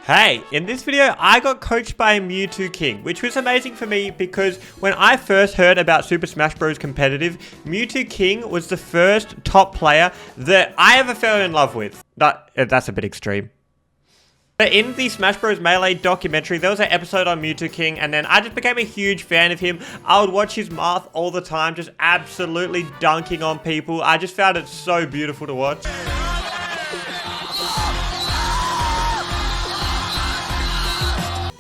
Hey, in this video, I got coached by Mewtwo King, which was amazing for me because when I first heard about Super Smash Bros. Competitive, Mewtwo King was the first top player that I ever fell in love with. That's a bit extreme. But in the Smash Bros. Melee documentary, there was an episode on Mewtwo King, and then I just became a huge fan of him. I would watch his Marth all the time, just absolutely dunking on people. I just found it so beautiful to watch.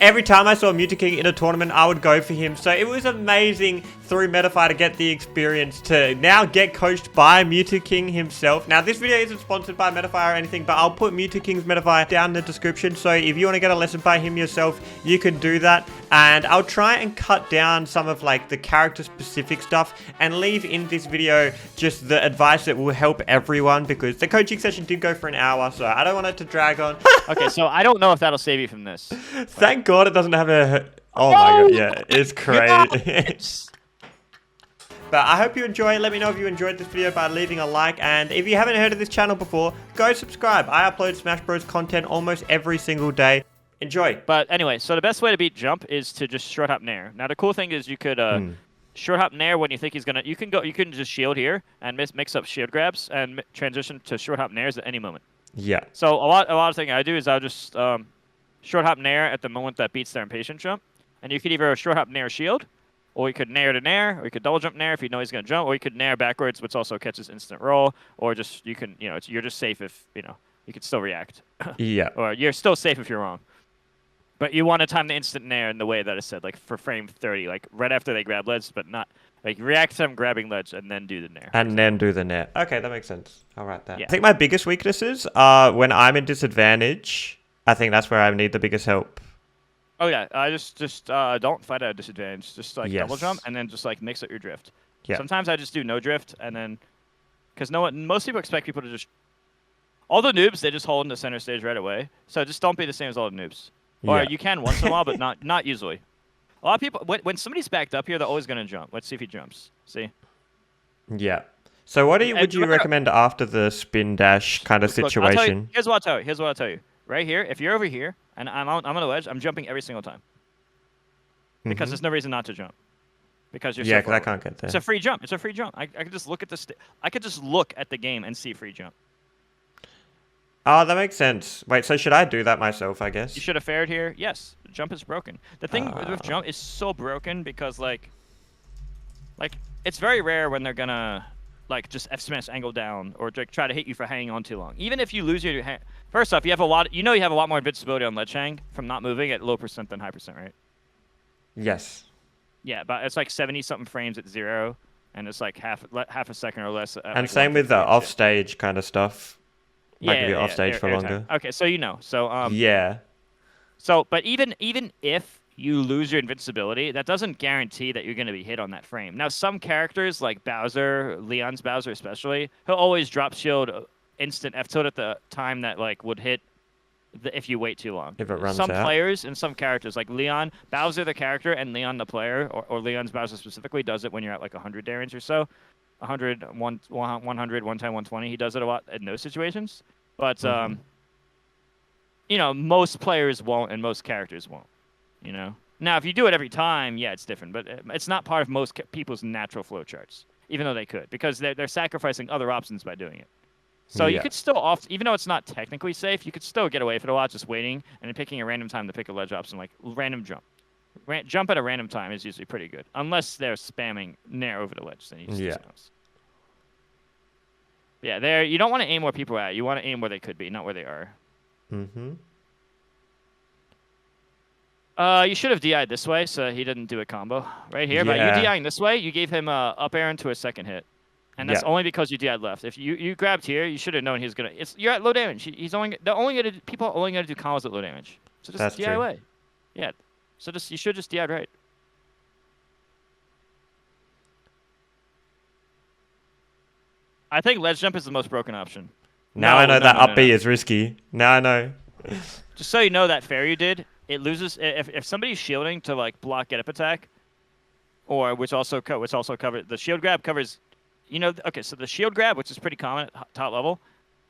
Every time I saw Mewtwo King in a tournament, I would go for him. So it was amazing through Metafy to get the experience to now get coached by Mewtwo King himself. Now, this video isn't sponsored by Metafy or anything, but I'll put Mewtwo King's Metafy down in the description. So if you want to get a lesson by him yourself, you can do that. And I'll try and cut down some of like the character specific stuff and leave in this video just the advice that will help everyone, because the coaching session did go for an hour, so I don't want it to drag on. Okay, so I don't know if that'll save you from this. Thank God it doesn't have a... Oh my God, yeah, it's crazy. But I hope you enjoy. Let me know if you enjoyed this video by leaving a like, and if you haven't heard of this channel before, go subscribe. I upload Smash Bros content almost every single day. Enjoy. But anyway, so the best way to beat Jump is to just short hop Nair. Now the cool thing is you could short hop Nair when you think he's gonna. You can just shield here and mix up shield grabs and transition to short hop Nairs at any moment. Yeah. So a lot of things I do is I'll just short hop Nair at the moment that beats their impatient jump, and you could either short hop Nair shield, or you could Nair to Nair, or you could double jump Nair if you know he's gonna jump, or you could Nair backwards, which also catches instant roll, or just you can you're just safe if you could still react. Yeah. Or you're still safe if you're wrong. But you want to time the instant Nair in the way that I said, like for frame 30, like right after they grab ledge, but not like react to them grabbing ledge and then do the Nair. And then do the Nair. Okay, that makes sense. I'll write that. Yeah. I think my biggest weaknesses are when I'm in disadvantage. I think that's where I need the biggest help. Oh yeah, I just don't fight at a disadvantage. Just like double jump and then just like mix up your drift. Yeah. Sometimes I just do no drift and then, because most people expect people to just, all the noobs, they just hold in the center stage right away. So just don't be the same as all the noobs. Or you can once in a while, but not usually. A lot of people, when somebody's backed up here, they're always going to jump. Let's see if he jumps. See? Yeah. So what would you recommend after the spin dash kind of situation? Here's what I'll tell you. Right here, if you're over here, and I'm on the ledge, I'm jumping every single time. Because there's no reason not to jump. Because you're because I can't get there. It's a free jump. I could just look at I could just look at the game and see free jump. Oh, that makes sense. Wait, so should I do that myself, I guess? You should have fared here. Yes, the jump is broken. The thing with jump is so broken because, like, it's very rare when they're gonna, like, just F-smash angle down or try to hit you for hanging on too long. Even if you lose your... First off, you have a lot more invincibility on ledge hang from not moving at low percent than high percent, right? Yes. Yeah, but it's like 70-something frames at 0, and it's like half a second or less. And like same with the offstage kind of stuff. Yeah, off stage for longer. Okay, so So yeah. So, but even if you lose your invincibility, that doesn't guarantee that you're going to be hit on that frame. Now, some characters like Bowser, Leon's Bowser especially, he'll always drop shield instant F tilt at the time that like would hit if you wait too long. If it runs some out. Players and some characters like Leon, Bowser the character, and Leon the player, or Leon's Bowser specifically, does it when you're at like 100 damage or so. 100, 110, 120. He does it a lot in those situations. But, most players won't and most characters won't, Now, if you do it every time, yeah, it's different. But it's not part of most people's natural flow charts, even though they could, because they're sacrificing other options by doing it. So you could still, even though it's not technically safe, you could still get away with it a lot just waiting and then picking a random time to pick a ledge option, like random jump. Jump at a random time is usually pretty good, unless they're spamming Nair over the ledge. Then you just do Samus. Yeah, there. You don't want to aim where people are at. You want to aim where they could be, not where they are. You should have DI'd this way, so he didn't do a combo right here. But you DI'ing this way, you gave him up air into a second hit, and that's only because you DI'd left. If you grabbed here, you should have known he was gonna. You're at low damage. People are only gonna do combos at low damage. So just DI away. Yeah. So you should just DI'd right. I think ledge jump is the most broken option. Now I know that up B is risky. Now I know. Just so you know, that fair you did, it loses if somebody's shielding to like block get up attack, or which also covers the shield grab covers. Okay, so the shield grab, which is pretty common at top level,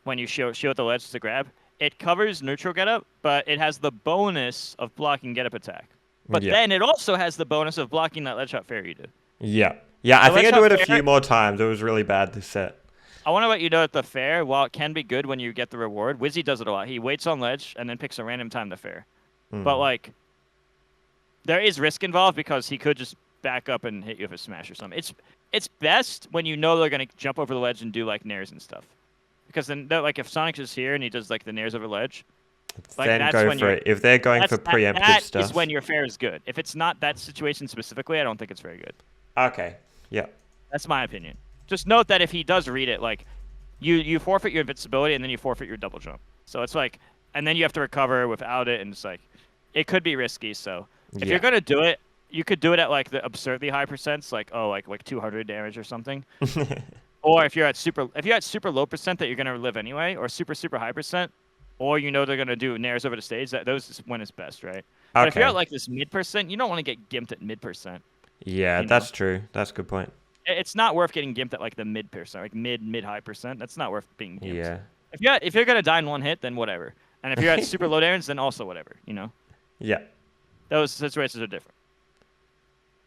when you shield the ledge to grab, it covers neutral get up, but it has the bonus of blocking get up attack. But Yeah. then it also has the bonus of blocking that ledge shot fair you do. Yeah. Yeah, I The think I ledge do shot it a fair- few more times. It was really bad this set. I want to let you know that the fair, while it can be good when you get the reward, Wizzy does it a lot. He waits on ledge and then picks a random time to fair. But like, there is risk involved because he could just back up and hit you with a smash or something. It's best when you know they're gonna jump over the ledge and do like nairs and stuff, because then like if Sonic's is here and he does like the nairs over ledge, like Then that's go when for it. If they're going for preemptive that stuff. is when your fair is good. If it's not that situation specifically, I don't think it's very good. Okay. Yeah. That's my opinion. Just note that if he does read it, like you forfeit your invincibility and then you forfeit your double jump. So it's like, and then you have to recover without it, and it's like, it could be risky. So if you're gonna do it, you could do it at like the absurdly high percents, like like 200 damage or something. Or if you're at super low percent that you're gonna live anyway, or super high percent, or you know they're gonna do nairs over the stage, those is when it's best, right? But if you're at like this mid percent, you don't want to get gimped at mid percent. Yeah, that's true. That's a good point. It's not worth getting gimped at like the mid percent, like mid high percent. That's not worth being gimped. Yeah. If you're gonna die in one hit, then whatever. And if you're at super low damage, then also whatever. You know. Yeah. Those situations are different.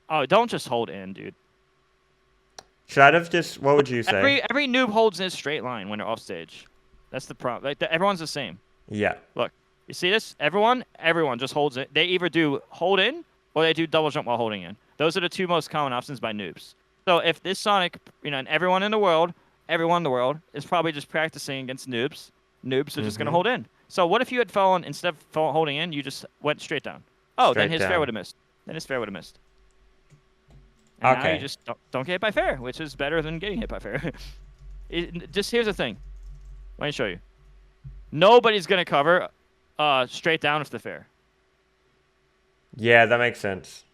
Oh, don't just hold in, dude. Should I have just? What would you say? Every noob holds in a straight line when they're off stage. That's the problem. Like everyone's the same. Yeah. Look, you see this? Everyone just holds it. They either do hold in or they do double jump while holding in. Those are the two most common options by noobs. So if this Sonic, and everyone in the world is probably just practicing against noobs. Noobs are just gonna hold in. So what if you had fallen, instead of holding in, you just went straight down? Oh, then his fair would have missed. And now you just don't get hit by fair, which is better than getting hit by fair. Just here's the thing. Let me show you. Nobody's gonna cover straight down with the fair. Yeah, that makes sense.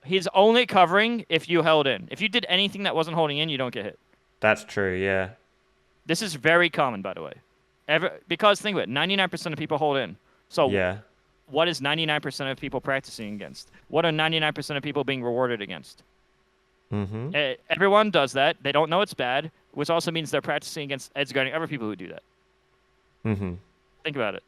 He's only covering if you held in. If you did anything that wasn't holding in, you don't get hit. That's true, yeah. This is very common, by the way. Because think of it, 99% of people hold in. So yeah. What is 99% of people practicing against? What are 99% of people being rewarded against? Everyone does that. They don't know it's bad, which also means they're practicing against edge guarding other people who do that. Think about it.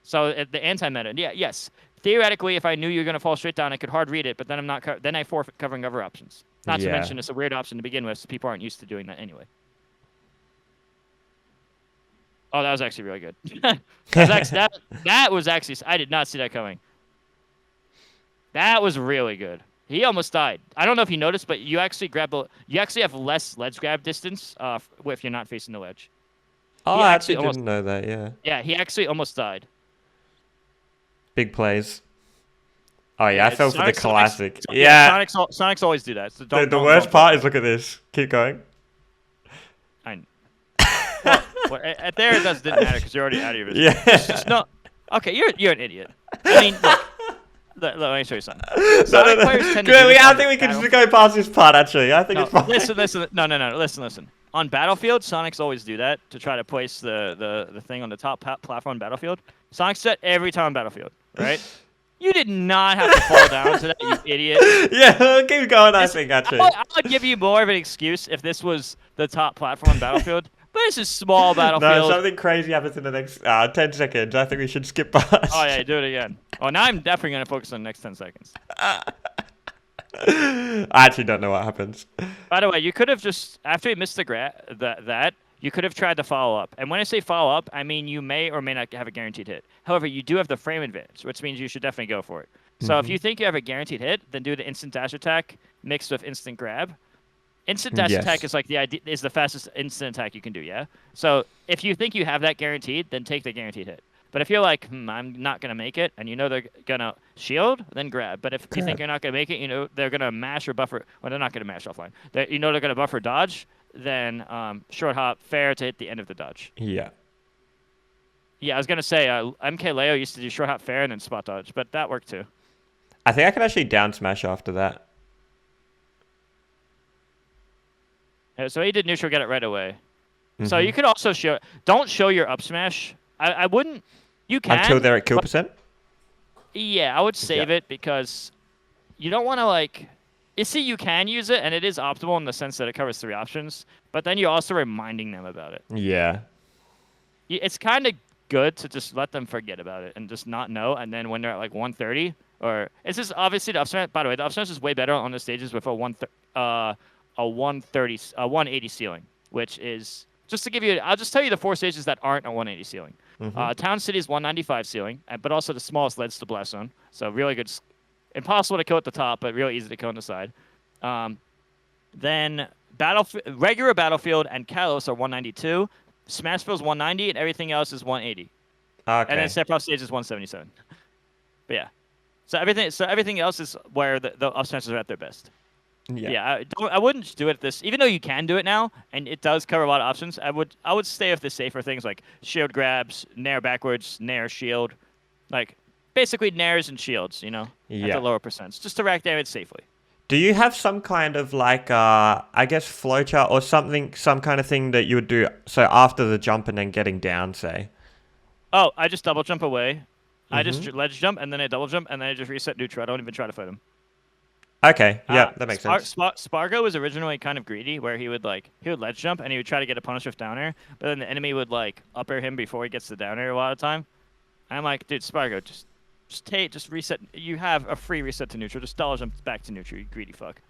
So the anti-meta, yes. Theoretically, if I knew you were going to fall straight down, I could hard read it, but then I'm not. Then I forfeit covering other options. Not to mention it's a weird option to begin with, so people aren't used to doing that anyway. Oh, that was actually really good. that was actually. I did not see that coming. That was really good. He almost died. I don't know if you noticed, but you actually have less ledge grab distance if you're not facing the ledge. Oh, I actually didn't know that. Yeah. Yeah, he actually almost died. Big plays. Oh yeah, I fell for the classic. Yeah. Sonics always do that. So the worst part is look at this. Keep going. Well, at there it didn't matter because you're already out of it. Yeah. No. Okay, you're an idiot. I mean, look, let me show you something. Sonic players tend to I think we can just go past this part. Actually, I think it's fine. Listen. No. Listen. On Battlefield, Sonics always do that to try to place the thing on the top platform on Battlefield. Sonic set every time on Battlefield, right? You did not have to fall down to that, you idiot. Yeah, keep going. I think actually. I would give you more of an excuse if this was the top platform on Battlefield. But this is small Battlefield. No, something crazy happens in the next 10 seconds. I think we should skip past. Oh, yeah, do it again. Oh, now I'm definitely going to focus on the next 10 seconds. I actually don't know what happens. By the way, you could have just, after you missed that, you could have tried to follow up. And when I say follow up, I mean you may or may not have a guaranteed hit. However, you do have the frame advantage, which means you should definitely go for it. So if you think you have a guaranteed hit, then do the instant dash attack mixed with instant grab. Instant dash attack is like the fastest instant attack you can do, yeah? So if you think you have that guaranteed, then take the guaranteed hit. But if you're like, I'm not going to make it, and you know they're going to shield, then grab. But if you think you're not going to make it, you know they're going to mash or buffer. Well, they're not going to mash offline. They're going to buffer dodge, then short hop, fair to hit the end of the dodge. Yeah. Yeah, I was going to say, MK Leo used to do short hop, fair, and then spot dodge, but that worked too. I think I can actually down smash after that. So he did neutral, get it right away. So you could also don't show your up smash. I wouldn't. You can. Until they're at kill percent? Yeah, I would save it because you don't want to You see, you can use it, and it is optimal in the sense that it covers 3 options, but then you're also reminding them about it. Yeah. It's kind of good to just let them forget about it and just not know, and then when they're at like 130, or it's just obviously the up smash. By the way, the up smash is way better on the stages with a 180 ceiling, which is just to give you. I'll just tell you the 4 stages that aren't a 180 ceiling. Town City is 195 ceiling, but also the smallest leads to Blast Zone, so really good. Impossible to kill at the top, but really easy to kill on the side. Then regular Battlefield and Kalos are 192. Smashville is 190, and everything else is 180. Okay. And then Sephiroth stage is 177. But yeah, so everything else is where the up smashes are at their best. Yeah. I wouldn't do it this, even though you can do it now, and it does cover a lot of options. I would stay with the safer things like shield grabs, nair backwards, nair shield, like basically nairs and shields, at the lower percents, just to rack damage safely. Do you have some kind of like, I guess, flowchart or something, some kind of thing that you would do? So after the jump and then getting down, say. Oh, I just double jump away. I just ledge jump and then I double jump and then I just reset neutral. I don't even try to fight him. Okay, yeah, that makes sense. Spargo was originally kind of greedy, where he would ledge jump and he would try to get a punish with down air, but then the enemy would like up air him before he gets the down air a lot of time. And I'm like, dude, Spargo, just reset. You have a free reset to neutral. Just double jump back to neutral, you greedy fuck.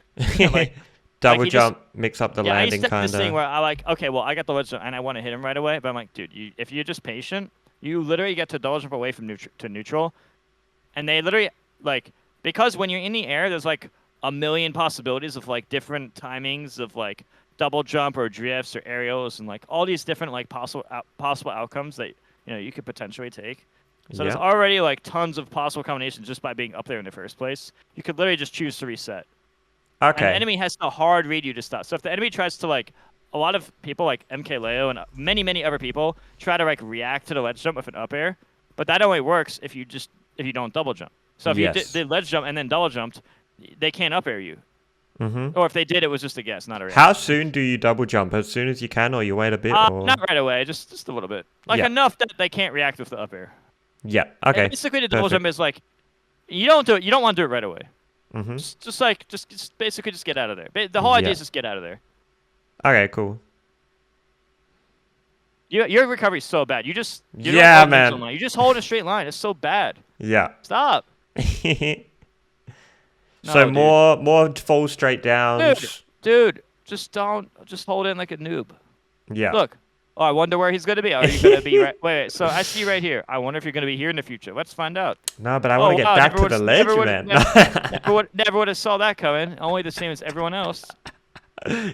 Double jump, mix up the landing, kind of. This thing where I like, okay, well, I got the ledge jump and I want to hit him right away, but I'm like, dude, if you're just patient, you literally get to double jump away from neutral, and they literally because when you're in the air, there's like a million possibilities of like different timings of like double jump or drifts or aerials and like all these different like possible outcomes that you could potentially take. So there's already like tons of possible combinations just by being up there in the first place. You could literally just choose to reset. Okay. And the enemy has to hard read you to stop. So if the enemy tries to a lot of people like MK Leo and many other people try to react to the ledge jump with an up air, but that only works if you don't double jump. So if you did ledge jump and then double jumped, they can't up air you. Or if they did, it was just a guess, not a reaction. How soon do you double jump? As soon as you can, or you wait a bit? Not right away, just a little bit. Enough that they can't react with the up air. Yeah. Okay. And basically, the double jump is you don't do it. You don't want to do it right away. Just basically just get out of there. The whole idea is just get out of there. Okay. Cool. Your recovery is so bad. You man. You just hold a straight line. It's so bad. Yeah. Stop. So more full straight downs. Dude, just hold in like a noob. Yeah. Look. Oh, I wonder where he's going to be. Are you going to be right? Wait. So I see you right here. I wonder if you're going to be here in the future. Let's find out. No, but I want to get back to the ledge, man. Never would have saw that coming. Only the same as everyone else.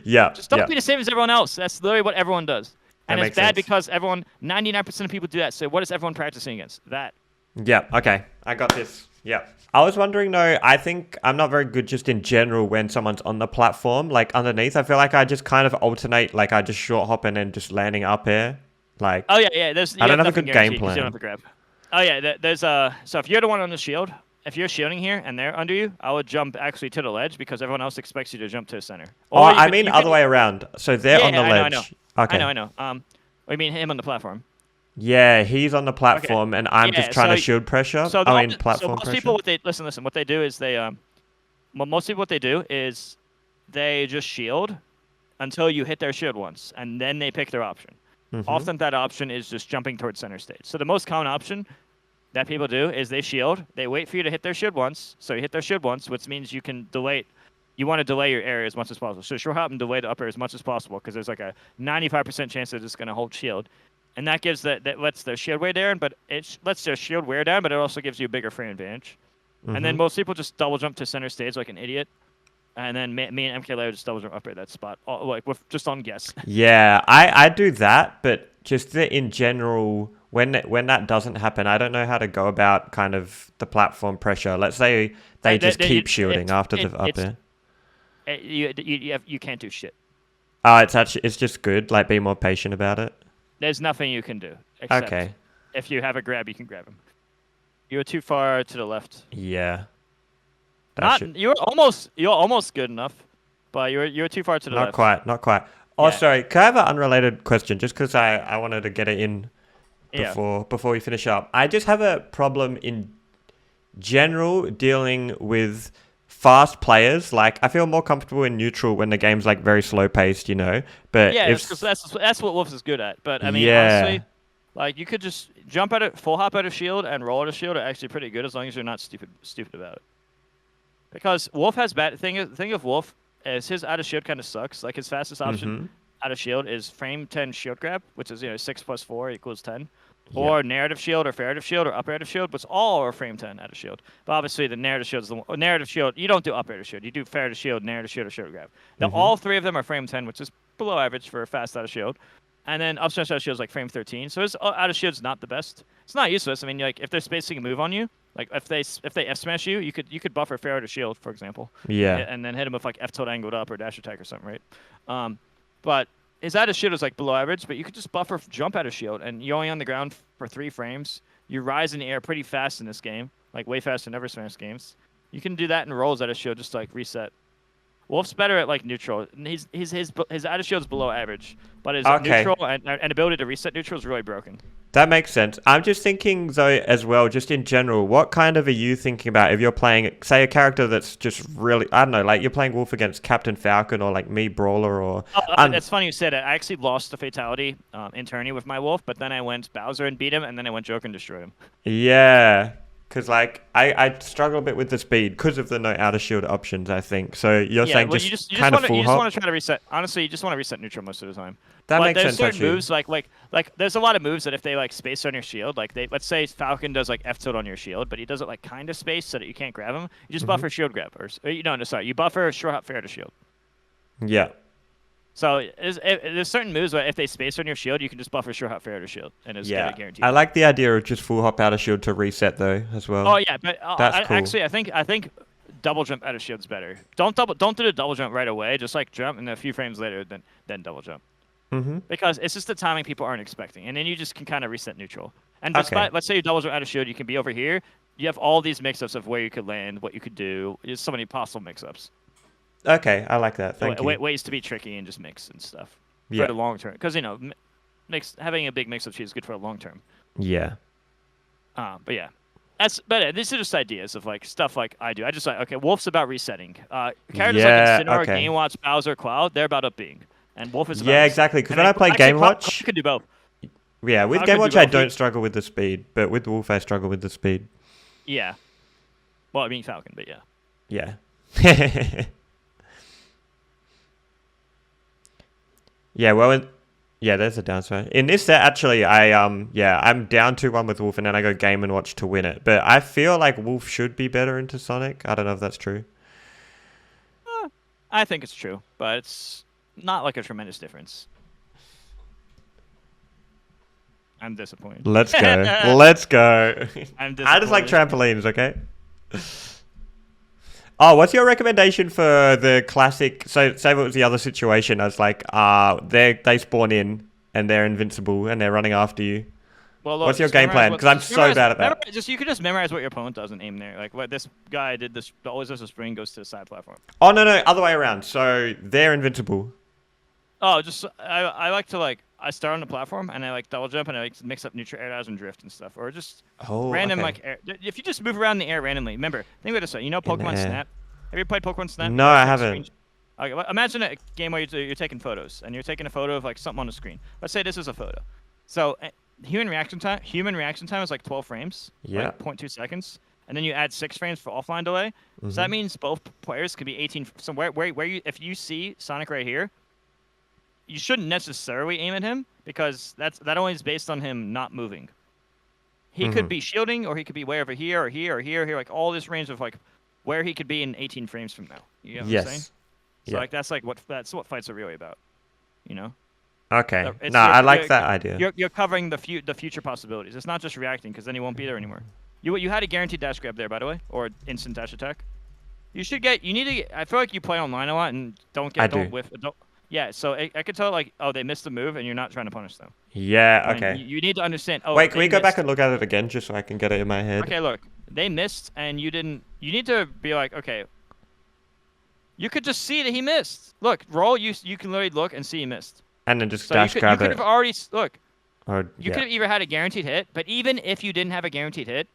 Yeah. Just don't be the same as everyone else. That's literally what everyone does. And it's bad because 99% of people do that. So what is everyone practicing against? That. Yeah. Okay. I got this. Yeah. I was wondering though, I think I'm not very good just in general when someone's on the platform, like underneath. I feel like I just kind of alternate, like I just short hop and then just landing up here. Like, oh yeah. I don't have a good game plan. You don't have to grab. Oh yeah, there's so if you're the one on the shield, if you're shielding here and they're under you, I would jump actually to the ledge because everyone else expects you to jump to the center. Or I mean other way around. So they're on the ledge. I know. Okay. I know. I mean him on the platform. Yeah, he's on the platform, and I'm just trying to shield pressure. Platform pressure. People, listen. What they do is most people, what they do is they just shield until you hit their shield once, and then they pick their option. Often that option is just jumping towards center stage. So the most common option that people do is they shield. They wait for you to hit their shield once. So you hit their shield once, which means you can delay. You want to delay your area as much as possible. So short hop and delay the up air as much as possible because there's like a 95% chance they're just going to hold shield. And that gives that lets their shield wear down, but it lets their shield wear down, but it also gives you a bigger frame advantage. And then most people just double jump to center stage like an idiot, and then me and MKLeo just double jump up at that spot, just on guess. Yeah, I do that, but just in general, when that doesn't happen, I don't know how to go about kind of the platform pressure. Let's say they just keep shielding after the up air. You can't do shit. Oh, it's just good. Like, be more patient about it. There's nothing you can do. Except if you have a grab, you can grab him. You were too far to the left. Yeah. You're almost good enough, but you were too far to the left. Not quite. Oh, sorry. Can I have an unrelated question? Just because I wanted to get it in before we finish up. I just have a problem in general dealing with fast players, like I feel more comfortable in neutral when the game's like very slow paced, you know. But Yeah, if because that's what Wolf is good at. But I mean, yeah, honestly, like you could just jump out of full hop out of shield and roll out of shield are actually pretty good as long as you're not stupid about it. Because Wolf has bad thing of Wolf is his out of shield kind of sucks. Like his fastest option out of shield is frame 10 shield grab, which is 6 + 4 = 10. Or narrative shield or farative shield or up air shield, but all are frame 10 out of shield. But obviously the narrative shield is the one. Narrative shield, you don't do up air shield. You do farative shield, narrative shield, or shield grab. Now all three of them are frame 10, which is below average for a fast out of shield. And then up smash out of shield is like frame 13. So his out of shield is not the best. It's not useless. I mean, like if they're spacing a move on you, like if they F smash you, you could buffer farative shield, for example. Yeah. And then hit him with like F tilt angled up or dash attack or something, right? But his out of shield is like below average, but you could just buffer jump out of shield, and you're only on the ground for 3 frames. You rise in the air pretty fast in this game, like way faster than ever Smash games. You can do that in rolls out of shield, just like reset. Wolf's better at like neutral. His out of shield is below average, but his neutral and ability to reset neutral is really broken. That makes sense. I'm just thinking though as well, just in general, what kind of are you thinking about if you're playing, say, a character that's just really, I don't know, like you're playing Wolf against Captain Falcon or like me Brawler or... that's funny you said it. I actually lost the fatality in tourney with my Wolf, but then I went Bowser and beat him, and then I went Joker and destroyed him. Yeah. Because, like, I struggle a bit with the speed because of the no outer shield options, I think. So you're saying well, just kind of full hop? You just want to try to reset. Honestly, you just want to reset neutral most of the time. That makes sense, there's actually. certain moves, like there's a lot of moves that if they, like, space on your shield, like, let's say Falcon does, like, F-tilt on your shield, but he does it, like, kind of space so that you can't grab him. You just buffer shield grab. You buffer short hop fair to shield. Yeah. So there's certain moves where if they space on your shield, you can just buffer short hop fair to shield, and it's guaranteed. I like the idea of just full hop out of shield to reset though as well. Oh yeah, but that's cool. Actually, I think double jump out of shield's better. Don't do the double jump right away. Just like jump, and a few frames later, then double jump. Because it's just the timing people aren't expecting, and then you just can kind of reset neutral. And despite, let's say you double jump out of shield, you can be over here. You have all these mix-ups of where you could land, what you could do. There's so many possible mix-ups. Okay, I like that. Thank you. Ways to be tricky and just mix and stuff for the long term. Because having a big mix of cheese is good for the long term. Yeah. But yeah, these are just ideas of like stuff like I do. I just like Wolf's about resetting. Characters like Incineroar, Game Watch, Bowser, Cloud, they're about upbeing, and Wolf is about exactly. Because when I play Game Watch, you could do both. Yeah, with Game Watch I don't struggle with the speed, but with Wolf I struggle with the speed. Yeah. Well, I mean Falcon, but yeah. Yeah. Yeah, well, there's a downside. In this set, actually, I'm down 2-1 with Wolf, and then I go Game and Watch to win it. But I feel like Wolf should be better into Sonic. I don't know if that's true. I think it's true, but it's not like a tremendous difference. I'm disappointed. Let's go. Let's go. I'm disappointed. I just like trampolines, okay? Oh, what's your recommendation for the classic? So, say what was the other situation? I was like, they spawn in and they're invincible and they're running after you. Well, look, what's your game plan? Because I'm so bad at that. You can just memorize what your opponent does and aim there. Like what this guy did. This always does a spring, goes to the side platform. Oh no, other way around. So they're invincible. Oh, I like to I start on the platform and I like double jump and I like mix up neutral air dives and drift and stuff, or just random like air. If you just move around in the air randomly, remember, think about this. You know Pokemon Snap? Have you played Pokemon Snap? No, I haven't. Okay, imagine a game where you're taking photos and you're taking a photo of like something on the screen. Let's say this is a photo. So human reaction time is like 12 frames, like 0.2 seconds, and then you add 6 frames for offline delay. So that means both players could be 18. So where you if you see Sonic right here, you shouldn't necessarily aim at him because that only is based on him not moving. He could be shielding, or he could be way over here, or here, or here, like all this range of like where he could be in 18 frames from now. You know what I'm saying? So like that's what fights are really about. You know? Okay. No, I like that idea. You're covering the future possibilities. It's not just reacting, because then he won't be there anymore. You had a guaranteed dash grab there, by the way, or instant dash attack. You need to get. I feel like you play online a lot and don't whiff. Yeah, so I could tell they missed the move and you're not trying to punish them. Yeah, okay. You need to understand. Wait, can we go back and look at it again just so I can get it in my head? Okay, look. They missed and you didn't. You need to be like, okay. You could just see that he missed. Look, roll. You can literally look and see he missed. And then just dash grab it. You could have already look. You could have either had a guaranteed hit, but even if you didn't have a guaranteed hit,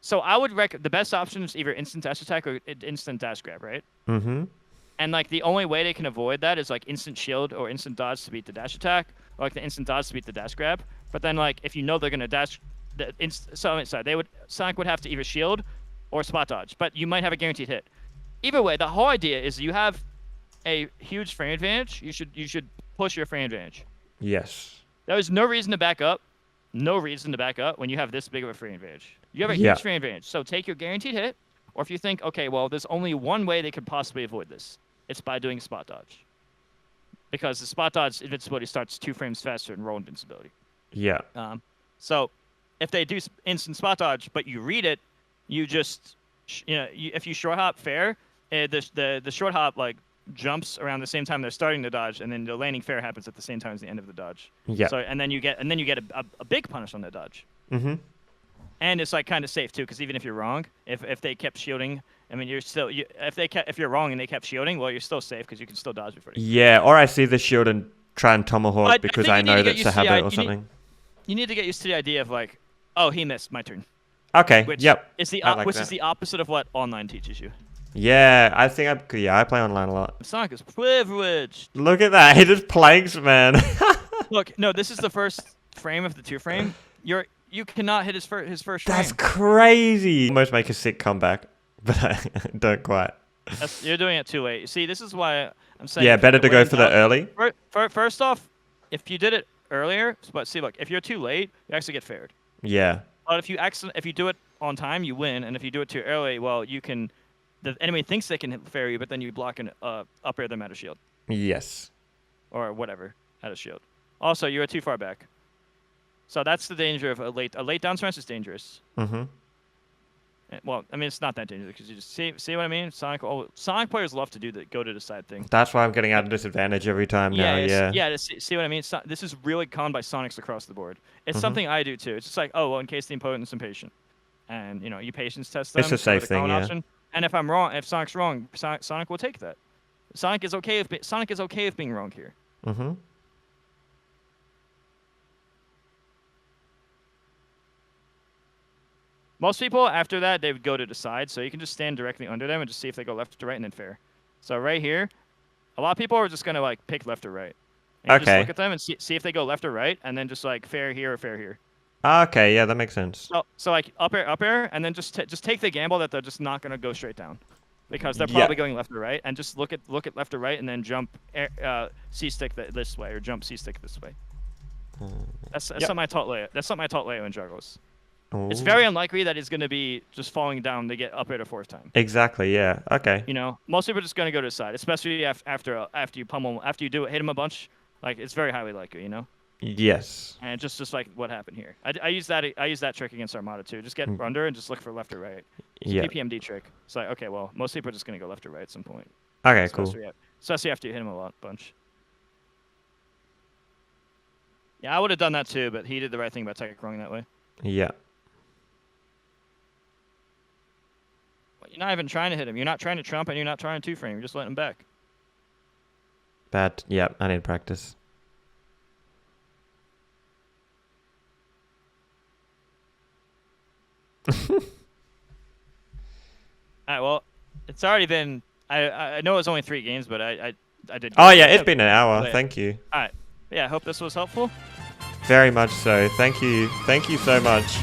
So I would the best option is either instant dash attack or instant dash grab, right? Mm-hmm. And like the only way they can avoid that is like instant shield or instant dodge to beat the dash attack, or like the instant dodge to beat the dash grab. But then like if you know they're gonna dash, Sonic would have to either shield or spot dodge, but you might have a guaranteed hit. Either way, the whole idea is you have a huge frame advantage. You should push your frame advantage. Yes. There is no reason to back up. No reason to back up when you have this big of a frame advantage. You have a huge frame advantage. So take your guaranteed hit, or if you think, okay, well, there's only one way they could possibly avoid this. It's by doing spot dodge. Because the spot dodge invincibility starts 2 frames faster than roll invincibility. Yeah. So if they do instant spot dodge, but you read it, you just, if you short hop fair, the short hop like jumps around the same time they're starting to dodge, and then the landing fair happens at the same time as the end of the dodge. Yeah. So and then you get a big punish on the dodge. Mm-hmm. And it's like kind of safe too, because even if you're wrong, if they kept shielding, I mean you're still if you're wrong and they kept shielding, well you're still safe because you can still dodge before. Yeah, or I see the shield and try and tomahawk because I know that's a habit or something. You need to get used to the idea of like, oh, he missed my turn. Okay. Which yep. Is the like which that. is the opposite of what online teaches you. Yeah, I think I play online a lot. Sonic is privileged. Look at that. He just planks, man. Look, no, this is the first frame of the 2 frame. You cannot hit his first frame. That's crazy. Almost make a sick comeback, but I don't quite. You're doing it too late. See, this is why I'm saying. Yeah, better to go for the early. First off, if you did it earlier, but see, look, if you're too late, you actually get faired. Yeah. But if you do it on time, you win, and if you do it too early, well, you can. The enemy thinks they can fair you, but then you block an up air them out of shield. Yes. Or whatever out of shield. Also, you're too far back. So that's the danger of a late down smash is dangerous. Mm-hmm. Well, I mean it's not that dangerous because you just see what I mean. Sonic players love to go to the side thing. That's why I'm getting at a disadvantage every time now. Yeah. See what I mean. This is really con by Sonics across the board. It's something I do too. It's just like, oh well, in case the opponent's impatient, and you patience test them. It's a safe thing, yeah. Option. And if I'm wrong, if Sonic's wrong, Sonic will take that. Sonic is okay with being wrong here. Mm-hmm. Most people, after that, they would go to the side, so you can just stand directly under them and just see if they go left to right and then fair. So right here, a lot of people are just going to like pick left or right. And you just look at them and see if they go left or right, and then just like fair here or fair here. Okay, yeah, that makes sense. So like up air, and then just take the gamble that they're just not going to go straight down. Because they're probably going left or right, and just look at left or right, and then jump C-stick this way, or jump C-stick this way. That's something I taught Leo. That's something I taught Leo in juggles. Ooh. It's very unlikely that he's going to be just falling down to get up air the 4th time. Exactly. Yeah. Okay. Most people are just going to go to the side, especially after you pummel, after you hit him a bunch. Like it's very highly likely, Yes. And just like what happened here. I use that trick against Armada too. Just get under and just look for left or right. It's a PPMD trick. It's like, okay, well, most people are just going to go left or right at some point. Okay, cool. Especially after you hit him a bunch. Yeah, I would have done that too, but he did the right thing by taking wrong that way. Yeah. You're not even trying to hit him. You're not trying to trump, and you're not trying to 2-frame. You're just letting him back. Bad. Yeah, I need practice. All right, well, it's already been... I know it was only 3 games, but I did... Oh, yeah, it's been an hour. Thank you. All right. Yeah, I hope this was helpful. Very much so. Thank you. Thank you so much.